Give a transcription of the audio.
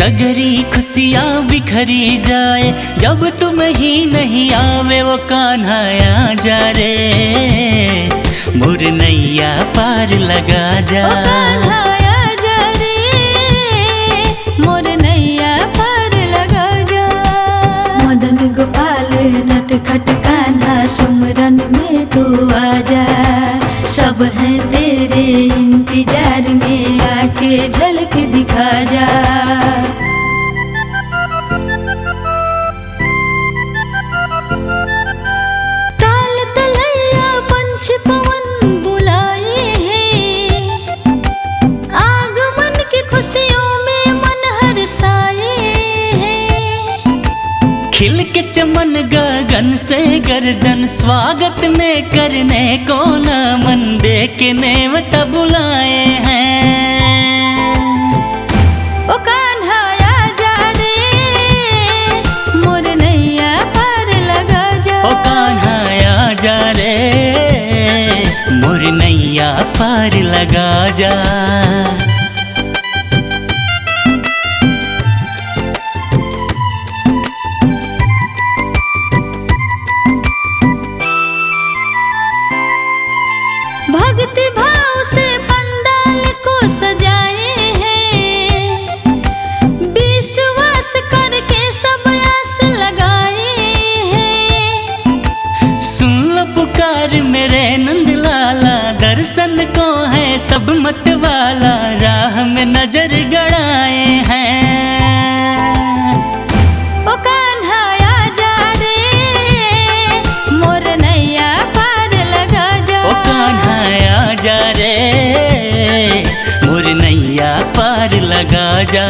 सगरी खुशियाँ बिखरी जाए जब तुम ही नहीं आवे वो कान्हा आजा रे मोर नैया पार लगा जा। ओ कान्हा आजा रे मोर नैया पार लगा जा। मदन गोपाल नटखट कान्हा सुमरन में तू आजा। सब है तेरे इंतजार में आके झलक दिखा जा। ताल तलैया पंछ पवन बुलाए हैं। आगमन की खुशियों में मन हर्षाए हैं। खिल के चमन गगन से गर्जन स्वागत में करने को ना मन दे के नेवता बुलाए हैं। ओ कान्हा आजा रे मोर नैया पार लगा जा। ओ कान्हा आजा रे मोर नैया पार लगा जा। भक्ति भाव से पंडाल को सजाए हैं। विश्वास करके सब आस लगाए हैं। सुन लो पुकार मेरे नंद लाला दर्शन को है सब मत वाला राह में नजर गड़ाए हैं। ओ कान्हा आजा रे मोर नैया पार लगा जा। ओ कान्हा आजा रे मोर नैया पार लगा जा।